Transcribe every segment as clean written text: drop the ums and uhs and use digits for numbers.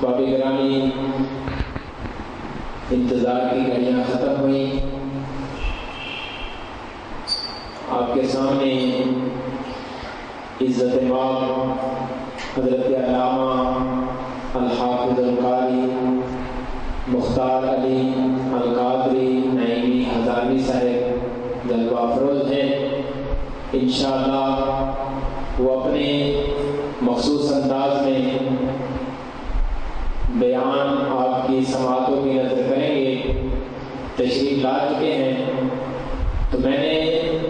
بابی گرامی، انتظار کی گھڑیاں ختم ہوئیں. آپ کے سامنے عزت مآب حضرت علامہ الحافظ القاری مختار علی القادری نعیمی ہزاروی صاحب جلوہ افروز ہیں. انشاءاللہ وہ اپنے مخصوص انداز میں بیان آپ کی سماعتوں کی نظر کریں گے. تشریف لا چکے ہیں تو میں نے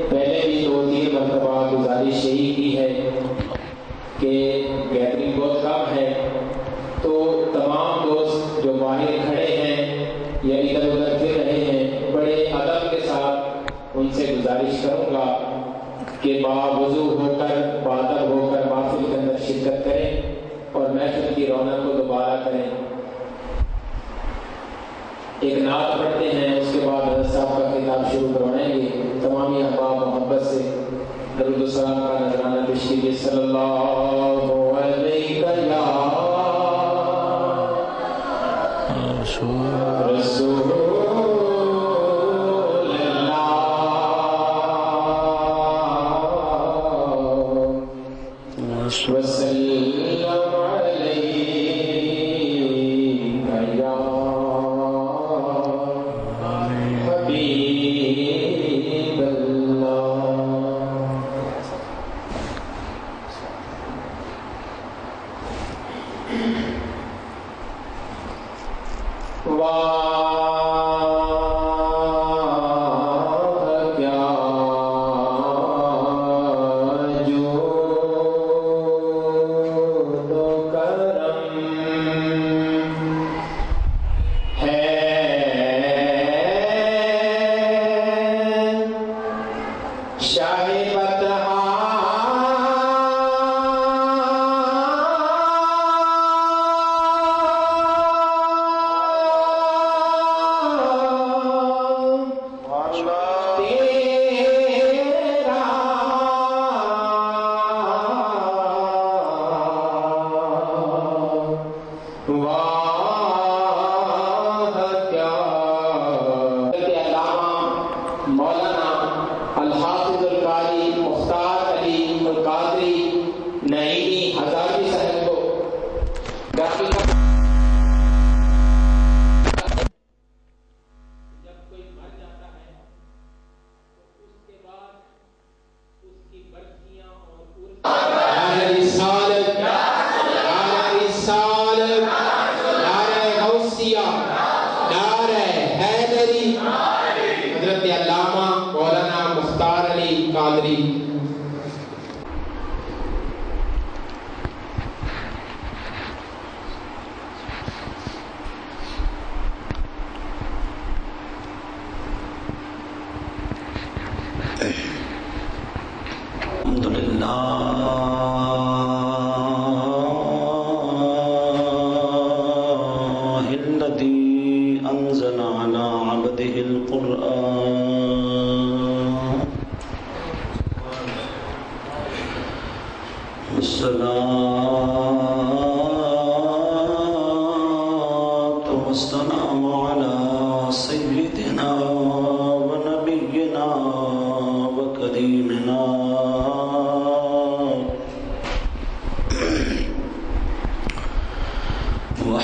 پہلے بھی 2-3 مرتبہ گزارش یہی کی ہے کہ گیدرنگ بہت کم ہے، تو تمام دوست جو باہر کھڑے ہیں یا ادھر ادھر پھر رہے ہیں، بڑے ادب کے ساتھ ان سے گزارش کروں گا کہ باوضو ہو کر بادب ہو کر محفل کے اندر شرکت کریں اور محفل کی رونق کو دوبارہ کریں. ایک نعت پڑھتے ہیں، اس کے بعد حضرت صاحب کا خطاب شروع کروائیں گے. تمام احباب محبت سے درود و سلام کا نذرانہ پیش کیجیے. صلی اللہ علیہ رسول وسلم علیک یا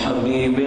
حبیب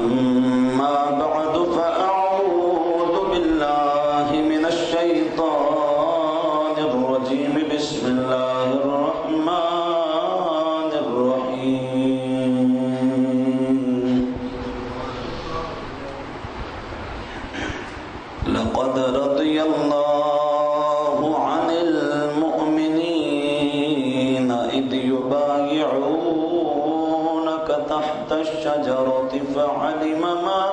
أما بعد فأعوذ بالله من الشيطان الرجيم بسم الله الرحمن الرحيم لقد رضي الله عن المؤمنين إذ يبايعونك تحت الشجرة فعلم ما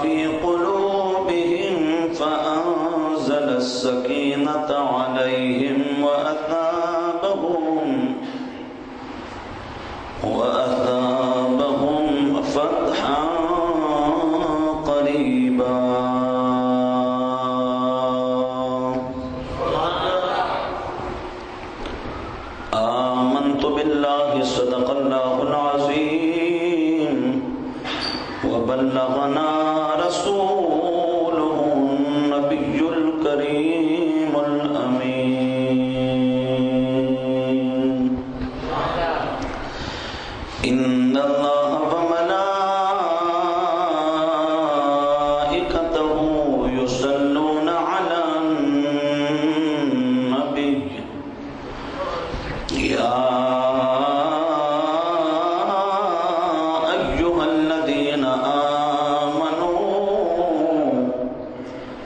في قلوبهم فأنزل السكينة عليهم وأثابهم فتحا قريبا آمنت بالله صدق الله العظيم وبلغنا رسوله النبي الكريم الأمين إن الله وملائكته يصلون على النبي يا أيها الذين آمنوا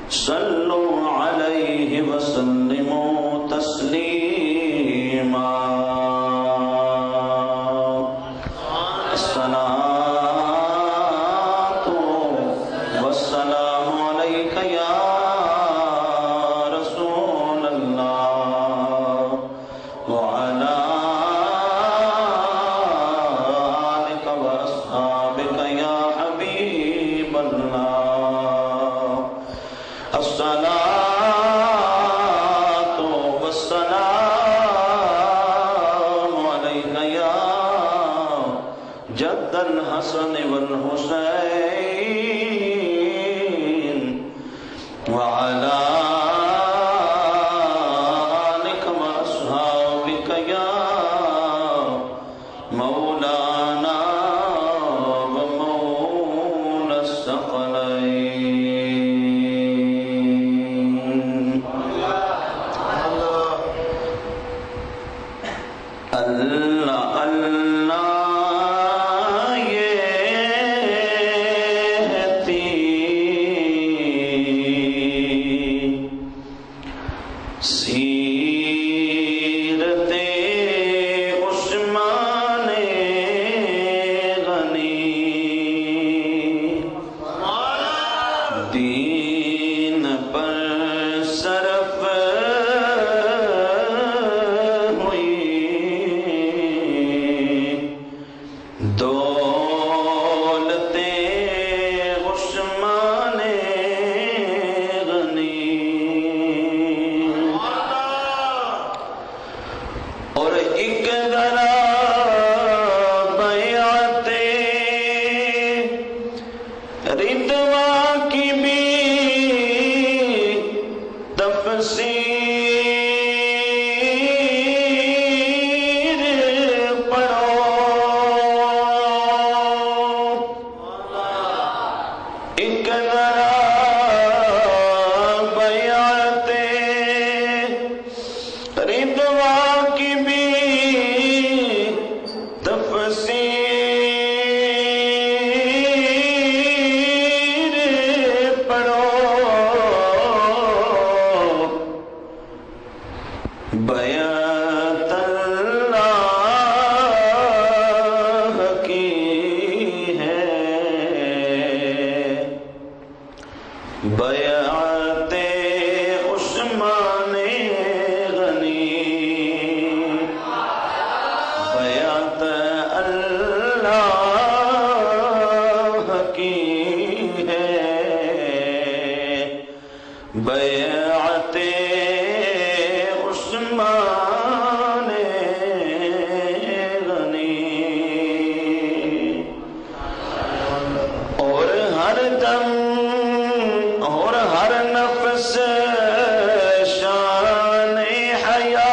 صلوا عليه وسلموا تسليما الصلاة والسلام عليك يا رسول الله وعلى آلك وأصحابك يا حبيب الله الصلاة والسلام عليك يا جد الحسن والحسين وعلى آلك وأصحابك يا مولانا ومولى الثقلين اللہ اللہ یہ تھی سیرت عثمان غنی دین پر صرف بیعت اللہ کی ہے بیعت عثمان غنی بیعت اللہ کی ہے بیعت عثمان غنی اور ہر دم اور ہر نفس شان حیات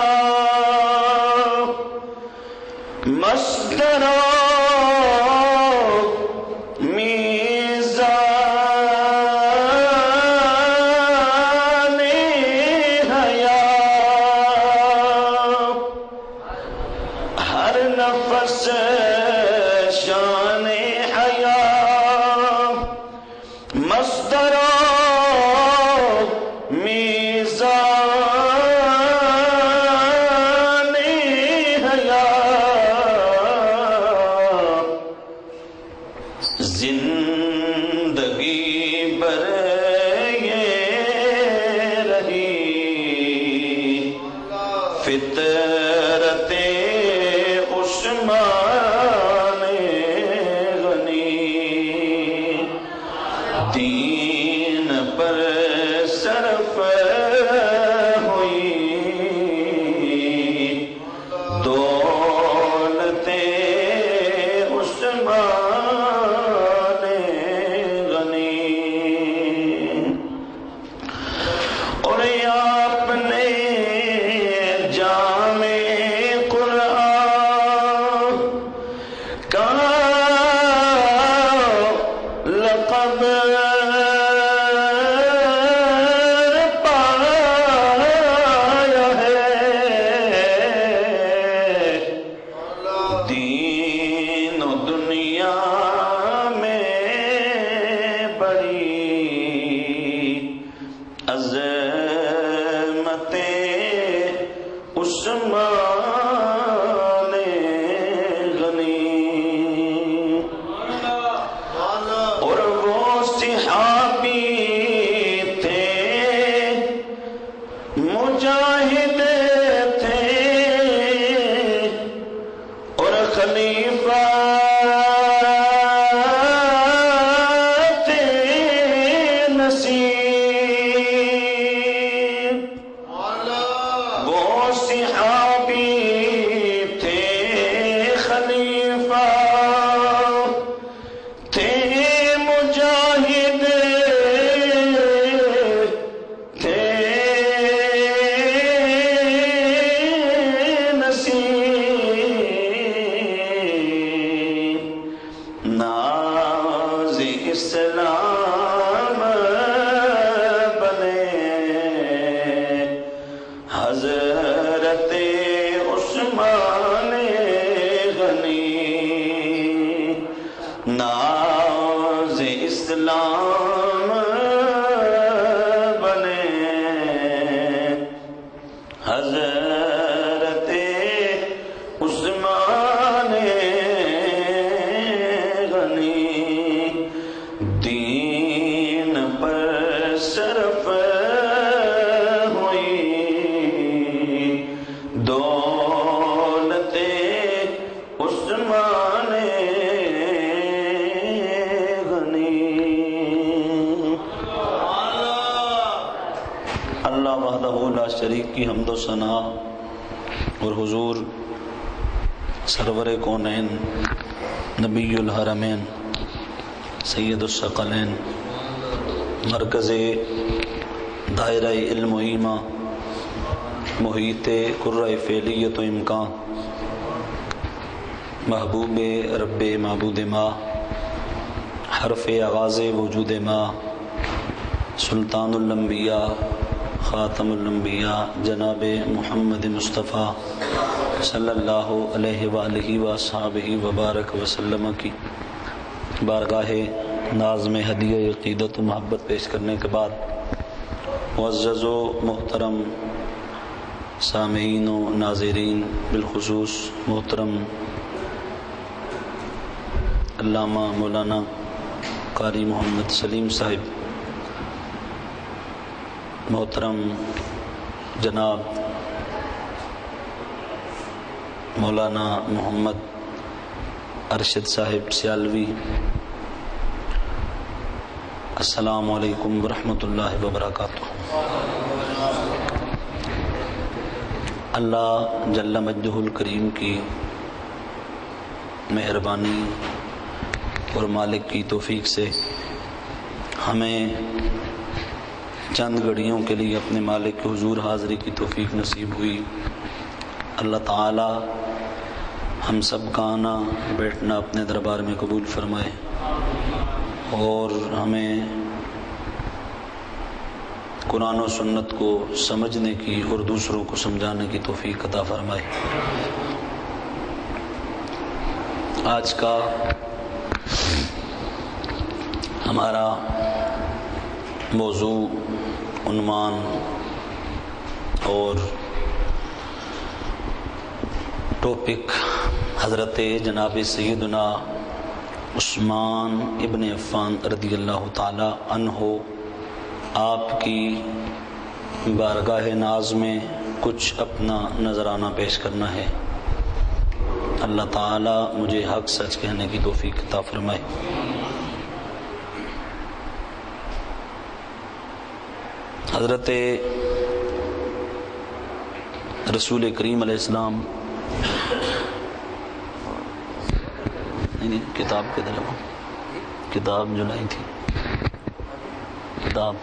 فطرت عثمان غنی دین پر صرف ہوئی دولت عثمان غنی اور آپ نے جامع قرآن کا لقب پایا ہے دین و دنیا میں بڑی عظمت عثمان غنی اور وہ صحابی تھے مجاہد تھے اور خلیفہ تھے نصیب وہ صحابی تھے خلیفہ تھے مجاہد تھے نصیب ناز اسلام بنے حضرت عثمان غنی ناز اسلام بنے حضرت عثمان غنی دین پر صرف ہوئی دولت عثمان غنی اللہ وحدہ لا شریک کی حمد و ثنا اور حضور سرور کونین نبی الحرمین سید الثقلین مرکز دائرہ علم و ایمان محیط قرہ فعلیت و امکان محبوب رب معبود ما حرف آغاز وجود ما سلطان الانبیاء خاتم الانبیاء جناب محمد مصطفیٰ صلی اللہ علیہ وآلہ وصحبہ وبارک وسلم کی بارگاہ ناز میں ہدیہ عقیدت و محبت پیش کرنے کے بعد معزز و محترم سامعین و ناظرین بالخصوص محترم علامہ مولانا قاری محمد سلیم صاحب، محترم جناب مولانا محمد ارشد صاحب سیالوی، السلام علیکم ورحمۃ اللہ وبرکاتہ۔ اللہ جل مجدہ الکریم کی مہربانی اور مالک کی توفیق سے ہمیں چند گھڑیوں کے لیے اپنے مالک کے حضور حاضری کی توفیق نصیب ہوئی۔ اللہ تعالی ہم سب کا آنا بیٹھنا اپنے دربار میں قبول فرمائے اور ہمیں قرآن و سنت کو سمجھنے کی اور دوسروں کو سمجھانے کی توفیق عطا فرمائے۔ آج کا ہمارا موضوع، عنوان اور ٹاپک حضرت جناب سیدنا عثمان ابن عفان رضی اللہ تعالی عنہ آپ کی بارگاہ ناز میں کچھ اپنا نذرانہ پیش کرنا ہے۔ اللہ تعالی مجھے حق سچ کہنے کی توفیق عطا فرمائے۔ حضرت رسول کریم علیہ السلام کتاب کے طرف کتاب جو لائی تھی کتاب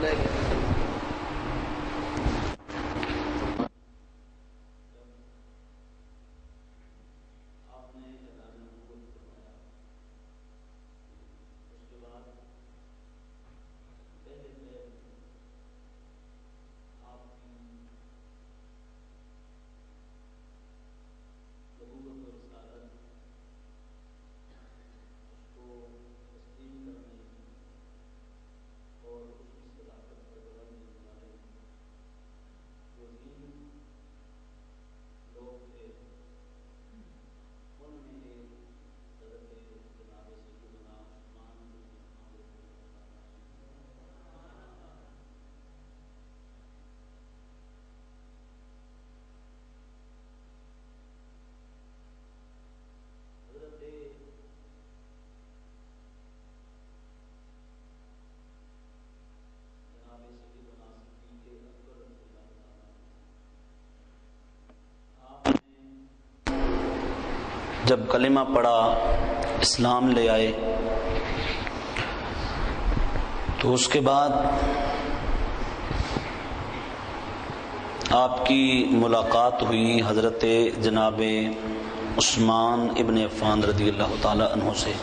لے گئے جب کلمہ پڑھا، اسلام لے آئے، تو اس کے بعد آپ کی ملاقات ہوئی حضرت جناب عثمان ابن عفان رضی اللہ تعالی عنہ سے،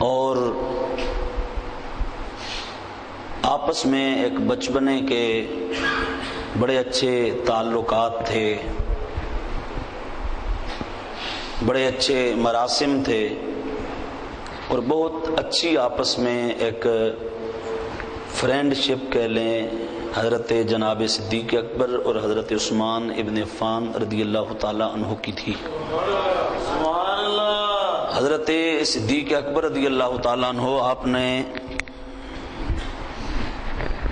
اور آپس میں ایک بچپنے کے بڑے اچھے تعلقات تھے، بڑے اچھے مراسم تھے، اور بہت اچھی آپس میں ایک فرینڈ شپ کہہ لیں حضرت جناب صدیق اکبر اور حضرت عثمان ابن عفان رضی اللہ تعالی عنہ کی تھی۔ حضرت صدیق اکبر رضی اللہ تعالی عنہ آپ نے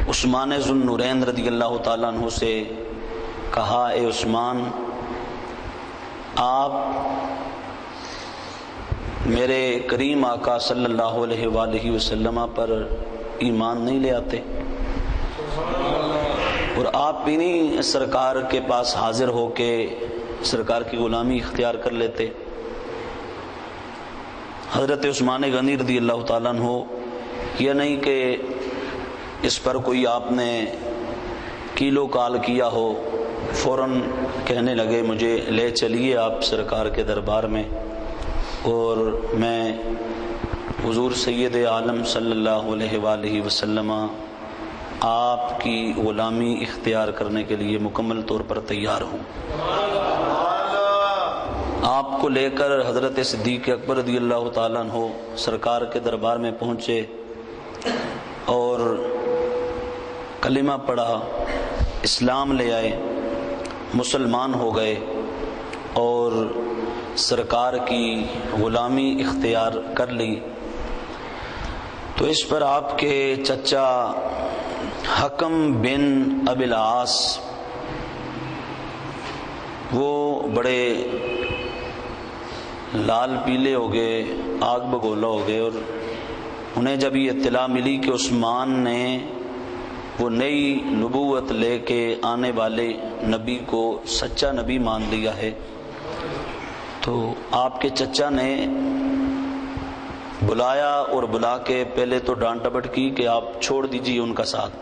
عثمان ذو النورین رضی اللہ تعالی عنہ سے کہا، اے عثمان، آپ میرے کریم آقا صلی اللہ علیہ وآلہ وسلم پر ایمان نہیں لے آتے، اور آپ بھی نہیں سرکار کے پاس حاضر ہو کے سرکار کی غلامی اختیار کر لیتے۔ حضرت عثمان غنی رضی اللہ تعالیٰ عنہ یہ نہیں کہ اس پر کوئی آپ نے کیلو کال کیا ہو، فوراً کہنے لگے مجھے لے چلیے آپ سرکار کے دربار میں، اور میں حضور سید عالم صلی اللہ علیہ وآلہ وسلم آپ کی غلامی اختیار کرنے کے لیے مکمل طور پر تیار ہوں۔ آپ کو لے کر حضرت صدیق اکبر رضی اللہ تعالیٰ عنہ سرکار کے دربار میں پہنچے اور کلمہ پڑھا، اسلام لے آئے، مسلمان ہو گئے اور سرکار کی غلامی اختیار کر لی۔ تو اس پر آپ کے چچا حکم بن ابی العاص وہ بڑے لال پیلے ہو گئے، آگ بگولا ہو گئے، اور انہیں جب یہ اطلاع ملی کہ عثمان نے وہ نئی نبوت لے کے آنے والے نبی کو سچا نبی مان لیا ہے، تو آپ کے چچا نے بلایا اور بلا کے پہلے تو ڈانٹ ڈپٹ کی کہ آپ چھوڑ دیجیے ان کا ساتھ،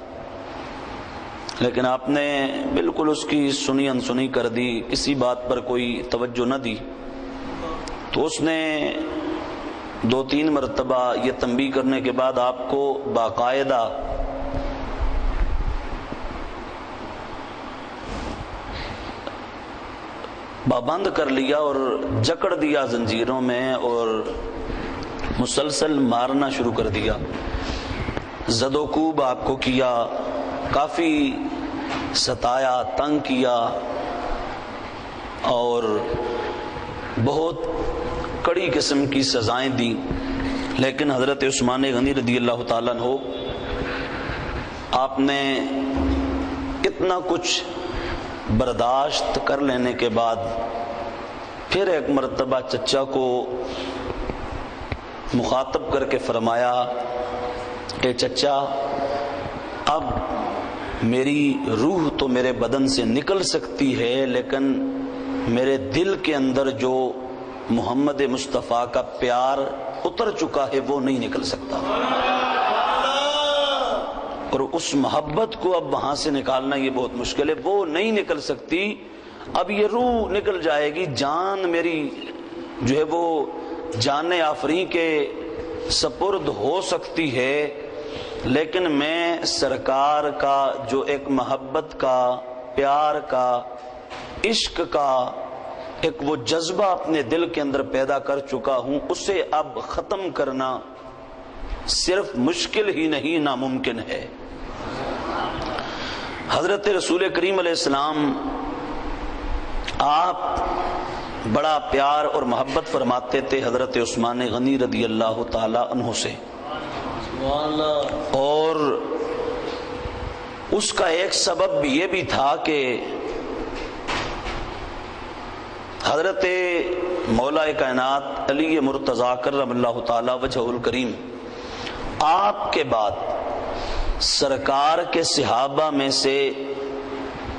لیکن آپ نے بالکل اس کی سنی انسنی کر دی، کسی بات پر کوئی توجہ نہ دی۔ تو اس نے 2-3 مرتبہ یہ تنبیہ کرنے کے بعد آپ کو باقاعدہ پابند کر لیا اور جکڑ دیا زنجیروں میں، اور مسلسل مارنا شروع کر دیا، زد و کوب آپ کو کیا، کافی ستایا، تنگ کیا، اور بہت کڑی قسم کی سزائیں دی۔ لیکن حضرت عثمان غنی رضی اللہ تعالیٰ عنہ آپ نے اتنا کچھ برداشت کر لینے کے بعد پھر ایک مرتبہ چچا کو مخاطب کر کے فرمایا کہ چچا اب میری روح تو میرے بدن سے نکل سکتی ہے، لیکن میرے دل کے اندر جو محمد مصطفیٰ کا پیار اتر چکا ہے وہ نہیں نکل سکتا، اور اس محبت کو اب وہاں سے نکالنا یہ بہت مشکل ہے، وہ نہیں نکل سکتی۔ اب یہ روح نکل جائے گی، جان میری جو ہے وہ جان آفریں کے سپرد ہو سکتی ہے، لیکن میں سرکار کا جو ایک محبت کا، پیار کا، عشق کا ایک وہ جذبہ اپنے دل کے اندر پیدا کر چکا ہوں، اسے اب ختم کرنا صرف مشکل ہی نہیں ناممکن ہے۔ حضرت رسول کریم علیہ السلام آپ بڑا پیار اور محبت فرماتے تھے حضرت عثمان غنی رضی اللہ تعالی عنہ سے، اور اس کا ایک سبب یہ بھی تھا کہ حضرت مولا کائنات علی مرتضیٰ کرم اللہ تعالی وجہہ الکریم آپ کے بعد سرکار کے صحابہ میں سے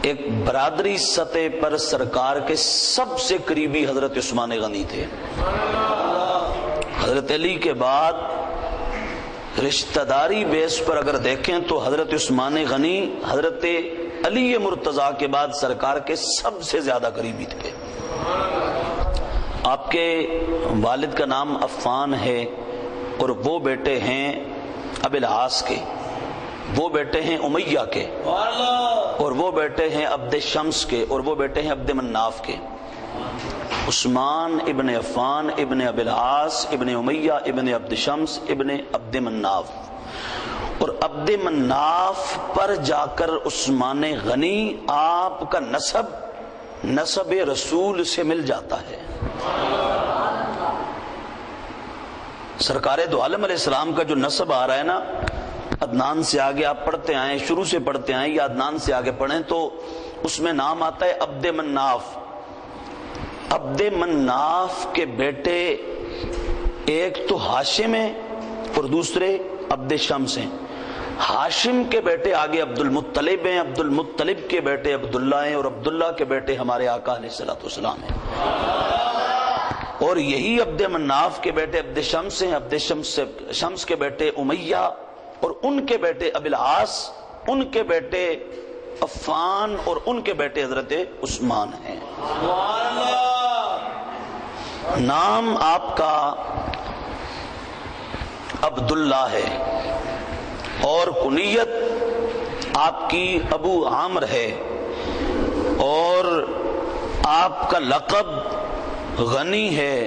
ایک برادری سطح پر سرکار کے سب سے قریبی حضرت عثمان غنی تھے۔ حضرت علی کے بعد رشتہ داری بیس پر اگر دیکھیں تو حضرت عثمان غنی حضرت علی مرتضیٰ کے بعد سرکار کے سب سے زیادہ قریبی تھے۔ آپ کے والد کا نام عفان ہے، اور وہ بیٹے ہیں ابی العاص کے، وہ بیٹے ہیں امیہ کے، اور وہ بیٹے ہیں عبد شمس کے، اور وہ بیٹے ہیں عبد مناف کے۔ عثمان ابن عفان ابن ابی العاص ابن امیہ ابن عبد شمس ابن عبد مناف، اور عبد مناف پر جا کر عثمان غنی آپ کا نسب رسول سے مل جاتا ہے۔ سرکار دو عالم علیہ السلام کا جو نسب آ رہا ہے نا، عدنان سے آگے آپ پڑھتے آئیں، شروع سے پڑھتے آئیں یا عدنان سے آگے پڑھیں تو اس میں نام آتا ہے عبد مناف۔ عبد مناف کے بیٹے ایک تو ہاشم ہیں اور دوسرے عبد شمس ہیں۔ ہاشم کے بیٹے آگے عبد المطلب ہیں، عبد المطلب کے بیٹے عبداللہ ہیں، اور عبداللہ کے بیٹے ہمارے آقا علیہ الصلوۃ والسلام ہیں، اور یہی عبد مناف کے بیٹے عبد شمس ہیں، عبد شمس کے بیٹے امیہ، اور ان کے بیٹے ابی العاص، ان کے بیٹے عفان، اور ان کے بیٹے حضرت عثمان ہیں۔ نام آپ کا عبداللہ ہے، اور کنیت آپ کی ابو عامر ہے، اور آپ کا لقب غنی ہے،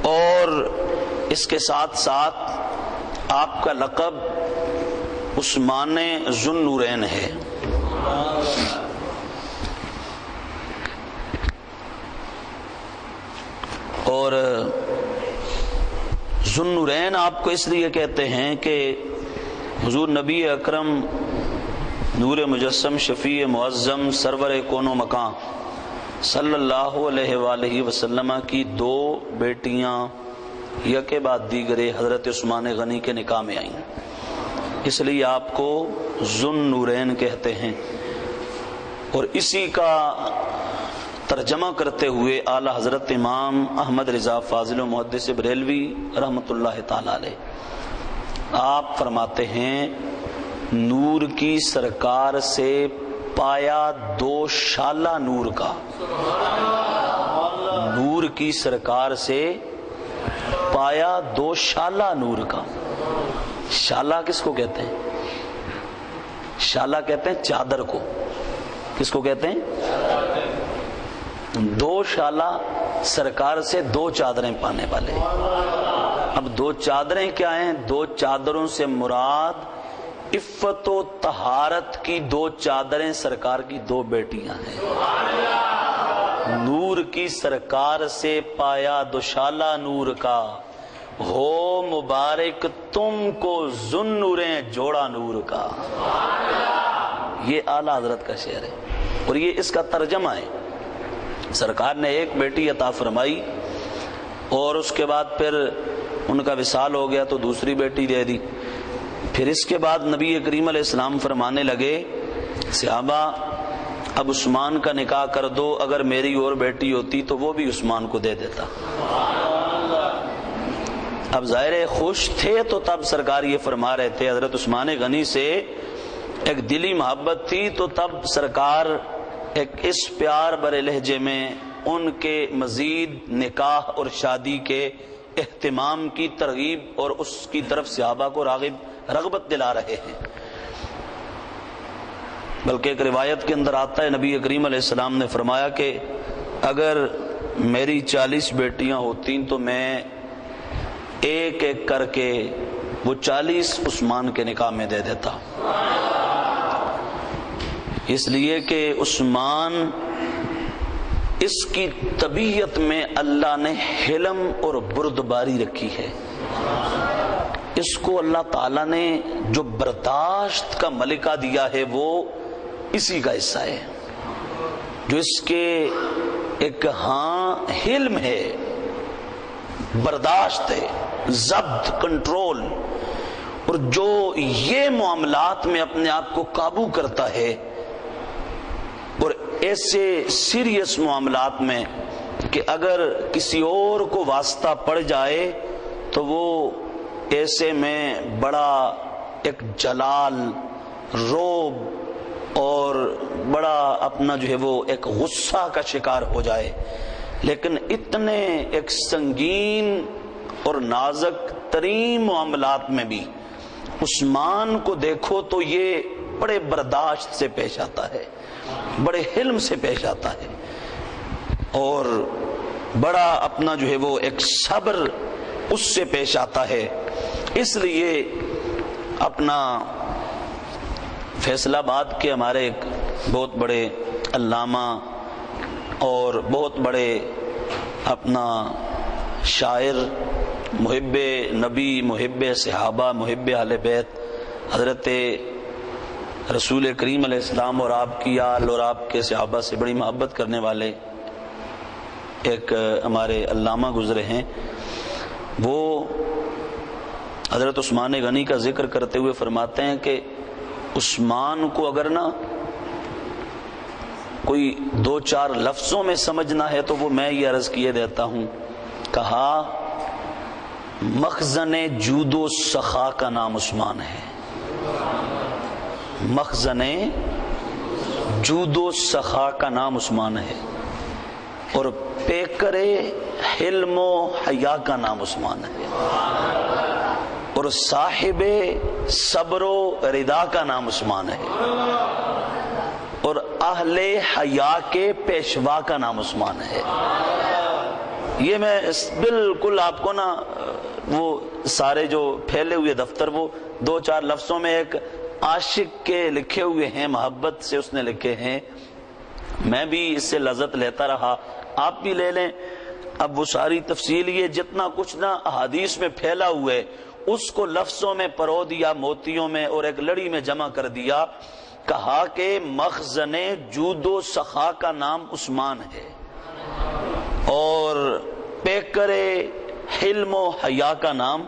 اور اس کے ساتھ ساتھ آپ کا لقب عثمان ذو النورین ہے۔ اور ذو النورین آپ کو اس لیے کہتے ہیں کہ حضور نبی اکرم نور مجسم شفیع معظم سرور کون و مکان صلی اللہ علیہ وآلہ وسلم کی دو بیٹیاں یکے بعد دیگرے حضرت عثمان غنی کے نکاح میں آئیں، اس لیے آپ کو ذو النورین کہتے ہیں۔ اور اسی کا ترجمہ کرتے ہوئے اعلی حضرت امام احمد رضا فاضل و محدث بریلوی رحمۃ اللہ تعالی علیہ آپ فرماتے ہیں، نور کی سرکار سے پایا دو شالہ نور کا، نور کی سرکار سے پایا دو شالہ نور کا۔ شالہ کس کو کہتے ہیں؟ شالہ کہتے ہیں چادر کو۔ کس کو کہتے ہیں؟ دو شالہ سرکار سے دو چادریں پانے والے۔ اب دو چادریں کیا ہیں؟ دو چادروں سے مراد عفت و طہارت کی دو چادریں سرکار کی دو بیٹیاں ہیں۔ نور کی سرکار سے پایا دو شالہ نور کا، ہو مبارک تم کو ذوالنوریں جوڑا نور کا. یہ اعلیٰ حضرت کا شعر ہے اور یہ اس کا ترجمہ ہے. سرکار نے ایک بیٹی عطا فرمائی اور اس کے بعد پھر ان کا وصال ہو گیا تو دوسری بیٹی دے دی. پھر اس کے بعد نبی کریم علیہ السلام فرمانے لگے صحابہ اب عثمان کا نکاح کر دو، اگر میری اور بیٹی ہوتی تو وہ بھی عثمان کو دے دیتا. اب ظاہر خوش تھے تو تب سرکار یہ فرما رہے تھے. حضرت عثمان غنی سے ایک دلی محبت تھی تو تب سرکار ایک اس پیار برے لہجے میں ان کے مزید نکاح اور شادی کے اہتمام کی ترغیب اور اس کی طرف صحابہ کو رغبت دلا رہے ہیں. بلکہ ایک روایت کے اندر آتا ہے نبی کریم علیہ السلام نے فرمایا کہ اگر میری 40 بیٹیاں ہوتیں تو میں ایک ایک کر کے وہ 40 عثمان کے نکاح میں دے دیتا. اس لیے کہ عثمان اس کی طبیعت میں اللہ نے حلم اور بردباری رکھی ہے. اس کو اللہ تعالیٰ نے جو برداشت کا ملکہ دیا ہے وہ اسی کا حصہ ہے. جو اس کے ایک حلم ہے، برداشت ہے، ضبط، کنٹرول، اور جو یہ معاملات میں اپنے آپ کو قابو کرتا ہے اور ایسے سیریس معاملات میں کہ اگر کسی اور کو واسطہ پڑ جائے تو وہ ایسے میں بڑا ایک جلال، روب اور بڑا اپنا جو ہے وہ ایک غصہ کا شکار ہو جائے. لیکن اتنے ایک سنگین اور نازک ترین معاملات میں بھی عثمان کو دیکھو تو یہ بڑے برداشت سے پیش آتا ہے، بڑے حلم سے پیش آتا ہے اور بڑا اپنا جو ہے وہ ایک صبر اس سے پیش آتا ہے. اس لیے اپنا فیصل آباد کے ہمارے ایک بہت بڑے علامہ اور بہت بڑے اپنا شاعر، محب نبی، محب صحابہ، محب اہل بیت، حضرت رسول کریم علیہ السلام اور آپ کی آل اور آپ کے صحابہ سے بڑی محبت کرنے والے ایک ہمارے علامہ گزرے ہیں. وہ حضرت عثمان غنی کا ذکر کرتے ہوئے فرماتے ہیں کہ عثمان کو اگر نا کوئی 2-4 لفظوں میں سمجھنا ہے تو وہ میں یہ عرض کیے دیتا ہوں. کہا مخزن جود و سخا کا نام عثمان ہے. مخزن جود و سخا کا نام عثمان ہے اور پیکر حلم و حیا کا نام عثمان ہے اور صاحب صبر و رضا کا نام عثمان ہے اور اہل حیا کے پیشوا کا نام عثمان ہے. یہ میں بالکل آپ کو نا وہ سارے جو پھیلے ہوئے دفتر وہ 2-4 لفظوں میں ایک عاشق کے لکھے ہوئے ہیں، محبت سے اس نے لکھے ہیں. میں بھی اس سے لذت لیتا رہا، آپ بھی لے لیں. اب وہ ساری تفصیل یہ جتنا کچھ نا احادیث میں پھیلا ہوا ہے اس کو لفظوں میں پرو دیا، موتیوں میں اور ایک لڑی میں جمع کر دیا. کہا کہ مخزن جود و سخا کا نام عثمان ہے اور پیکر حلم و حیا کا نام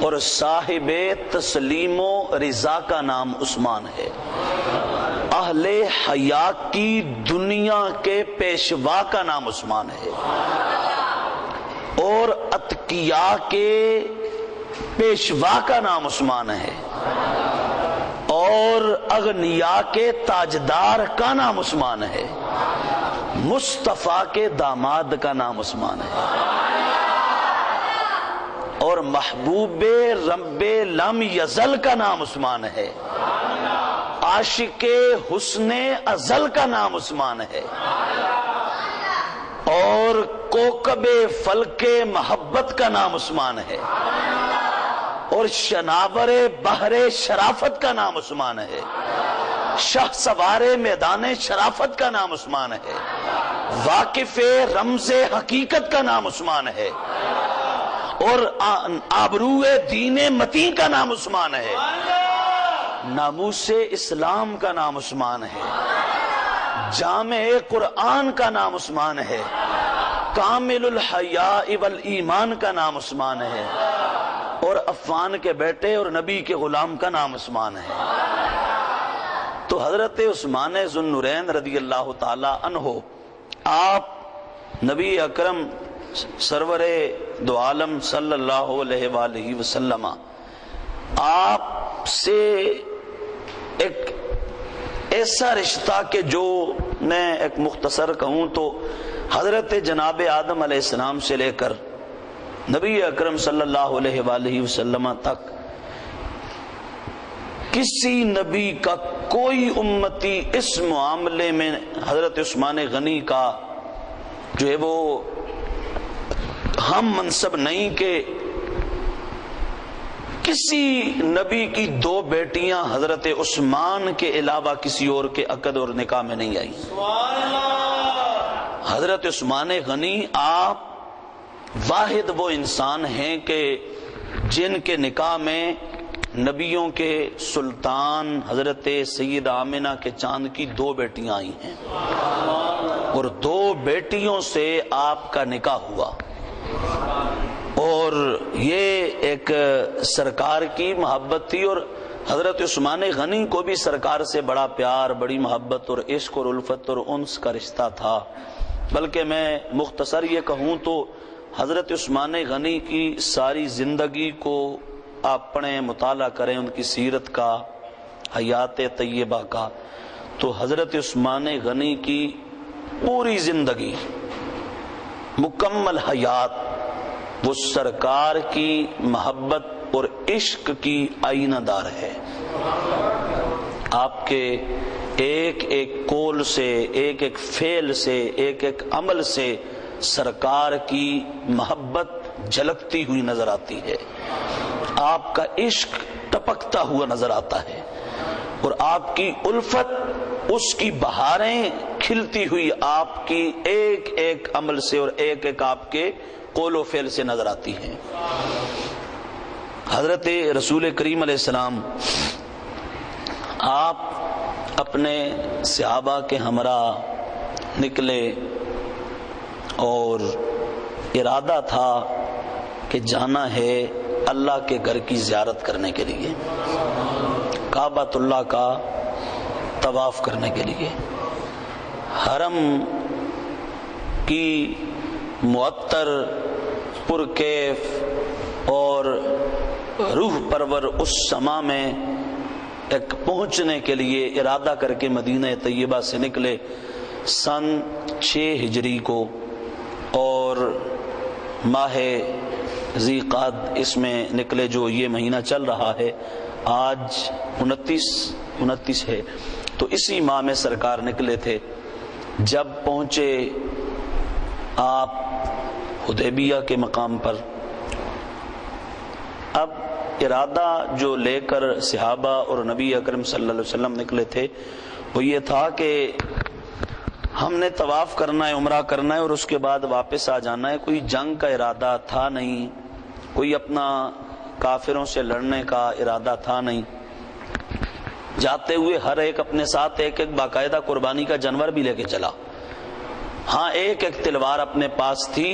اور صاحب تسلیم و رضا کا نام عثمان ہے. اہل حیا کی دنیا کے پیشوا کا نام عثمان ہے اور اتقیا کے پیشوا کا نام عثمان ہے اور اغنیا کے تاجدار کا نام عثمان ہے. مصطفیٰ کے داماد کا نام عثمان ہے اور محبوب رب لم یزل کا نام عثمان ہے. عاشق حسن ازل کا نام عثمان ہے اور کوکب فلک محبت کا نام عثمان ہے اور شناور بحر شرافت کا نام عثمان ہے. شاہ سوار میدان شرافت کا نام عثمان ہے. واقف رمز حقیقت کا نام عثمان ہے. اور آبروئے دین متین کا نام عثمان ہے، ناموس اسلام کا نام عثمان ہے، جامع قرآن کا نام عثمان ہے، کامل الحیاء والایمان کا نام عثمان ہے، اور عفان کے بیٹے اور نبی کے غلام کا نام عثمان ہے۔ تو حضرت عثمان ذو النورین رضی اللہ تعالی عنہ، آپ نبی اکرم سرور دو عالم صلی اللہ علیہ وآلہ وسلم آپ سے ایک ایسا رشتہ کہ جو میں ایک مختصر کہوں تو حضرت جناب آدم علیہ السلام سے لے کر نبی اکرم صلی اللہ علیہ وآلہ وسلم تک کسی نبی کا کوئی امتی اس معاملے میں حضرت عثمان غنی کا جو ہے وہ ہم منصب نہیں کہ کسی نبی کی دو بیٹیاں حضرت عثمان کے علاوہ کسی اور کے عقد اور نکاح میں نہیں آئی۔ حضرت عثمان غنی آپ واحد وہ انسان ہیں کہ جن کے نکاح میں نبیوں کے سلطان حضرت سید آمنہ کے چاند کی دو بیٹیاں آئی ہیں، اور دو بیٹیوں سے آپ کا نکاح ہوا، اور یہ ایک سرکار کی محبت تھی، اور حضرت عثمان غنی کو بھی سرکار سے بڑا پیار، بڑی محبت اور عشق اور الفت اور انس کا رشتہ تھا۔ بلکہ میں مختصر یہ کہوں تو حضرت عثمان غنی کی ساری زندگی کو آپ پڑھیں، مطالعہ کریں ان کی سیرت کا، حیات طیبہ کا، تو حضرت عثمان غنی کی پوری زندگی مکمل حیات وہ سرکار کی محبت اور عشق کی آئینہ دار ہے۔ آپ کے ایک ایک قول سے، ایک ایک فعل سے، ایک ایک عمل سے سرکار کی محبت جھلکتی ہوئی نظر آتی ہے، آپ کا عشق ٹپکتا ہوا نظر آتا ہے، اور آپ کی الفت، اس کی بہاریں کھلتی ہوئی آپ کی ایک ایک عمل سے اور ایک ایک آپ کے قول و فعل سے نظر آتی ہیں۔ حضرت رسول کریم علیہ السلام آپ اپنے صحابہ کے ہمراہ نکلے، اور ارادہ تھا کہ جانا ہے اللہ کے گھر کی زیارت کرنے کے لیے، کعبۃ اللہ کا طواف کرنے کے لیے، حرم کی معطر پرکیف اور روح پرور اس سما میں ایک پہنچنے کے لیے ارادہ کر کے مدینہ طیبہ سے نکلے سن 6 ہجری کو، اور ماہ ذی قعد اس میں نکلے، جو یہ مہینہ چل رہا ہے آج 29 ہے، تو اسی ماہ میں سرکار نکلے تھے۔ جب پہنچے آپ حدیبیہ کے مقام پر، اب ارادہ جو لے کر صحابہ اور نبی اکرم صلی اللہ علیہ وسلم نکلے تھے وہ یہ تھا کہ ہم نے طواف کرنا ہے، عمرہ کرنا ہے، اور اس کے بعد واپس آ جانا ہے۔ کوئی جنگ کا ارادہ تھا نہیں، کوئی اپنا کافروں سے لڑنے کا ارادہ تھا نہیں۔ جاتے ہوئے ہر ایک اپنے ساتھ ایک ایک باقاعدہ قربانی کا جانور بھی لے کے چلا، ہاں ایک ایک تلوار اپنے پاس تھی،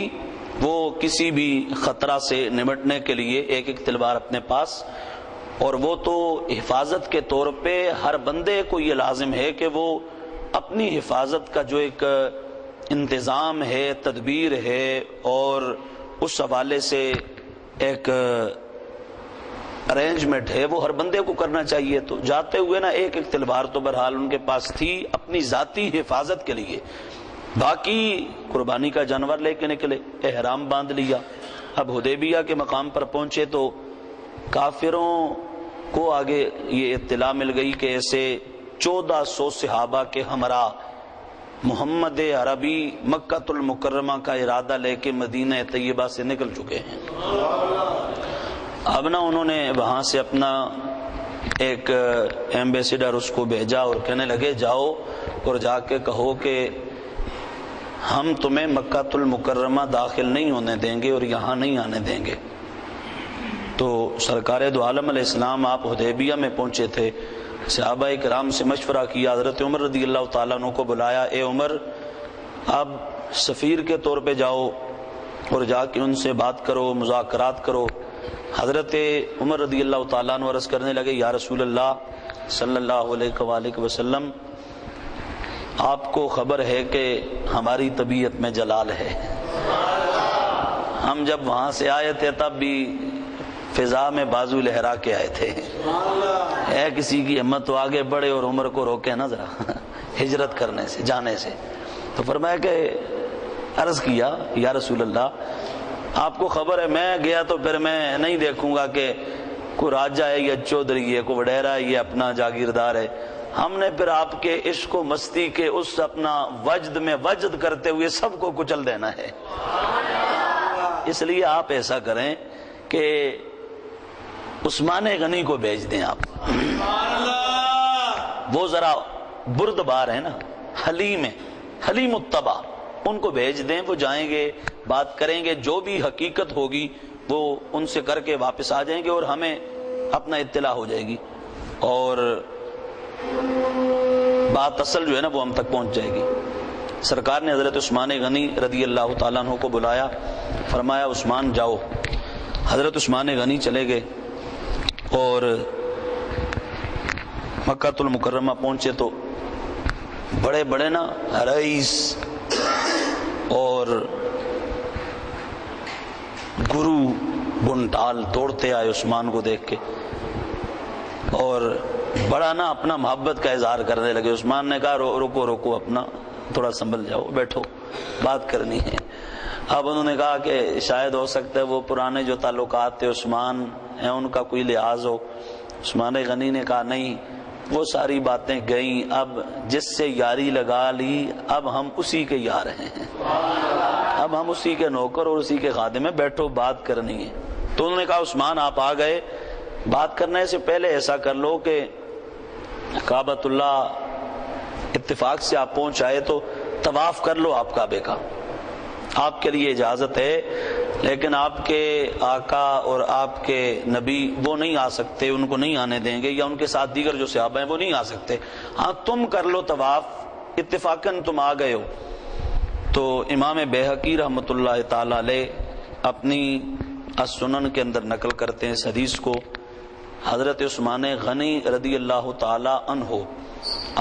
وہ کسی بھی خطرہ سے نمٹنے کے لیے ایک ایک تلوار اپنے پاس، اور وہ تو حفاظت کے طور پہ ہر بندے کو یہ لازم ہے کہ وہ اپنی حفاظت کا جو ایک انتظام ہے، تدبیر ہے، اور اس حوالے سے ایک ارینجمنٹ ہے، وہ ہر بندے کو کرنا چاہیے۔ تو جاتے ہوئے نا ایک ایک تلوار تو بہرحال ان کے پاس تھی اپنی ذاتی حفاظت کے لیے، باقی قربانی کا جانور لے کے نکلے، احرام باندھ لیا۔ اب حدیبیہ کے مقام پر پہنچے تو کافروں کو آگے یہ اطلاع مل گئی کہ ایسے 1400 صحابہ کے ہمراہ محمد عربی مکہ المکرمہ کا ارادہ لے کے مدینہ طیبہ سے نکل چکے ہیں۔ اب نا انہوں نے وہاں سے اپنا ایک ایمبیسیڈر اس کو بھیجا اور کہنے لگے جاؤ اور جا کے کہو کہ ہم تمہیں مکہ المکرمہ داخل نہیں ہونے دیں گے اور یہاں نہیں آنے دیں گے۔ تو سرکار دو عالم علیہ السلام آپ حدیبیہ میں پہنچے تھے، صحابہ کرام سے مشورہ کیا، حضرت عمر رضی اللہ تعالیٰ عنہ کو بلایا، اے عمر اب سفیر کے طور پہ جاؤ اور جا کے ان سے بات کرو، مذاکرات کرو۔ حضرت عمر رضی اللہ تعالیٰ عنہ عرض کرنے لگے، یا رسول اللہ صلی اللہ علیہ وآلہ وسلم، آپ کو خبر ہے کہ ہماری طبیعت میں جلال ہے، ہم جب وہاں سے آئے تھے تب بھی فضا میں بازو لہرا کے آئے تھے، ہے کسی کی ہمت تو آگے بڑھے اور عمر کو روکے نا ذرا ہجرت کرنے سے، جانے سے۔ تو فرمایا کہ عرض کیا، یا رسول اللہ آپ کو خبر ہے میں گیا تو پھر میں نہیں دیکھوں گا کہ کوئی راجہ ہے یا چودھری ہے، کوئی وڈیرا ہے یا اپنا جاگیردار ہے، ہم نے پھر آپ کے عشق و مستی کے اس اپنا وجد میں وجد کرتے ہوئے سب کو کچل دینا ہے، اس لیے آپ ایسا کریں کہ عثمان غنی کو بھیج دیں آپ، وہ ذرا بردبار ہے نا، حلیم الطبع، ان کو بھیج دیں، وہ جائیں گے، بات کریں گے، جو بھی حقیقت ہوگی وہ ان سے کر کے واپس آ جائیں گے اور ہمیں اپنا اطلاع ہو جائے گی اور بات اصل جو ہے نا وہ ہم تک پہنچ جائے گی۔ سرکار نے حضرت عثمان غنی رضی اللہ تعالیٰ عنہ کو بلایا، فرمایا عثمان جاؤ۔ حضرت عثمان غنی چلے گئے اور مکہ المکرمہ پہنچے تو بڑے بڑے نا رئیس اور گرو بنٹال دوڑتے آئے عثمان کو دیکھ کے اور بڑا نا اپنا محبت کا اظہار کرنے لگے۔ عثمان نے کہا رکو اپنا تھوڑا سنبھل جاؤ، بیٹھو، بات کرنی ہے۔ اب انہوں نے کہا کہ شاید ہو سکتا ہے وہ پرانے جو تعلقات تھے عثمان ہیں ان کا کوئی لحاظ ہو۔ عثمان غنی نے کہا نہیں، وہ ساری باتیں گئیں، اب جس سے یاری لگا لی اب ہم اسی کے یار ہیں، اب ہم اسی کے نوکر اور اسی کے خادم ہیں، بیٹھو بات کرنی ہے۔ تو انہوں نے کہا عثمان آپ آ گئے، بات کرنے سے پہلے ایسا کر لو کہ کعبۃ اللہ اتفاق سے آپ پہنچ آئے تو طواف کر لو آپ کعبے کا، آپ کے لیے اجازت ہے، لیکن آپ کے آقا اور آپ کے نبی وہ نہیں آ سکتے، ان کو نہیں آنے دیں گے، یا ان کے ساتھ دیگر جو صحابہ ہیں وہ نہیں آ سکتے، ہاں تم کر لو طواف، اتفاقاً تم آ گئے ہو۔ تو امام بیہقی رحمۃ اللہ تعالی علیہ اپنی السنن کے اندر نقل کرتے ہیں اس حدیث کو، حضرت عثمان غنی رضی اللہ تعالی عنہ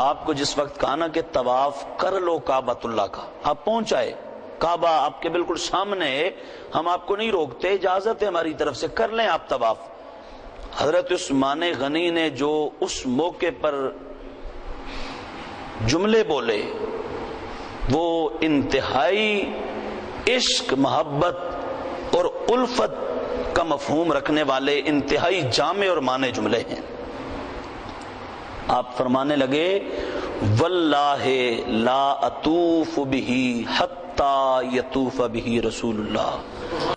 آپ کو جس وقت کہا نا کہ طواف کر لو کعبۃ اللہ کا، آپ پہنچ آئے، کعبہ آپ کے بالکل سامنے ہے، ہم آپ کو نہیں روکتے، اجازت ہے ہماری طرف سے، کر لیں آپ طواف۔ حضرت عثمان غنی نے جو اس موقع پر جملے بولے وہ انتہائی عشق، محبت اور الفت کا مفہوم رکھنے والے انتہائی جامع اور معنی جملے ہیں۔ آپ فرمانے لگے واللہ لا اطوف بہ حتی یطوف بہ رسول اللہ،